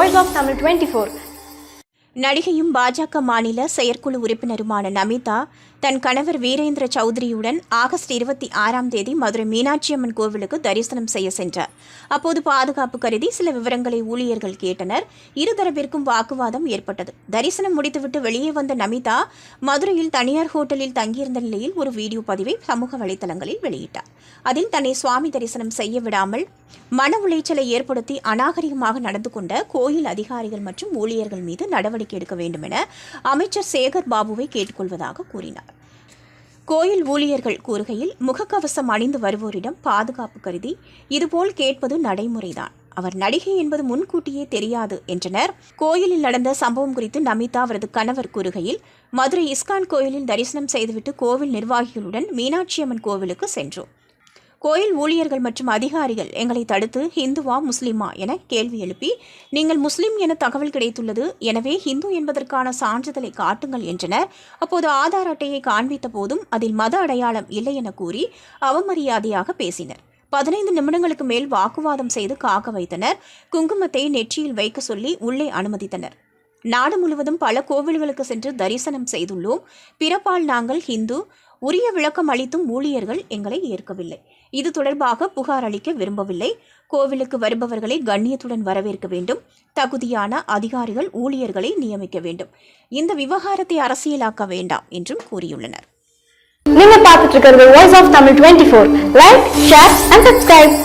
Voice of Tamil 24. நடிகையும் பாஜக மாநில செயற்குழு உறுப்பினருமான நமிதா தன் கணவர் வீரேந்திர சௌத்ரியுடன் ஆகஸ்ட் 26ஆம் தேதி மதுரை மீனாட்சியம்மன் கோவிலுக்கு தரிசனம் செய்ய சென்றார். அப்போது பாதுகாப்பு கருதி சில விவரங்களை ஊழியர்கள் கேட்டனர். இருதரப்பிற்கும் வாக்குவாதம் ஏற்பட்டது. தரிசனம் முடித்துவிட்டு வெளியே வந்த நமிதா மதுரையில் தனியார் ஹோட்டலில் தங்கியிருந்த நிலையில் ஒரு வீடியோ பதிவை சமூக வலைதளங்களில் வெளியிட்டார். அதில் தன்னை சுவாமி தரிசனம் செய்ய விடாமல் மன உளைச்சலை ஏற்படுத்தி அநாகரிகமாக நடந்து கொண்ட கோயில் அதிகாரிகள் மற்றும் ஊழியர்கள் மீது நடவடிக்கை எடுக்க வேண்டும் என அமைச்சர் சேகர் பாபுவை கேட்டுக்கொள்வதாக கூறினார். கோயில் ஊழியர்கள் கூறுகையில், முகக்கவசம் அணிந்து வருவோரிடம் பாதுகாப்பு கருதி இதுபோல் கேட்பது நடைமுறைதான். அவர் நடிகை என்பது முன்கூட்டியே தெரியாது என்றனர். கோயிலில் நடந்த சம்பவம் குறித்து நமிதா அவரது கணவர் கூறுகையில், மதுரை இஸ்கான் கோயிலில் தரிசனம் செய்துவிட்டு கோவில் நிர்வாகிகளுடன் மீனாட்சியம்மன் கோவிலுக்கு சென்றோம். கோயில் ஊழியர்கள் மற்றும் அதிகாரிகள் எங்களை தடுத்து ஹிந்துவா முஸ்லிமா என கேள்வி எழுப்பி, நீங்கள் முஸ்லிம் என தகவல் கிடைத்துள்ளது, எனவே ஹிந்து என்பதற்கான சான்றிதழை காட்டுங்கள் என்றனர். அப்போது ஆதார் அட்டையை காண்பித்த போதும் அதில் மத அடையாளம் இல்லை என கூறி அவமரியாதையாக பேசினர். 15 நிமிடங்களுக்கு மேல் வாக்குவாதம் செய்து காக்க வைத்தனர். குங்குமத்தை நெற்றியில் வைக்க சொல்லி உள்ளே அனுமதித்தனர். நாடு முழுவதும் பல கோவில்களுக்கு சென்று தரிசனம் செய்துள்ளோம். பிறப்பால் நாங்கள் ஹிந்து. உரிய விளக்கம் அளித்தும் ஊழியர்கள் எங்களை ஏற்கவில்லை. இது தொடர்பாக புகார் அளிக்க விரும்பவில்லை. கோவிலுக்கு வருபவர்களை கண்ணியத்துடன் வரவேற்க வேண்டும். தகுதியான அதிகாரிகள் ஊழியர்களை நியமிக்க வேண்டும். இந்த விவகாரத்தை அரசியலாக்க வேண்டாம் என்றும் கூறியுள்ளனர். நீங்க பார்த்துட்டு இருக்கிறது Voice of Tamil 24. Like, share and subscribe.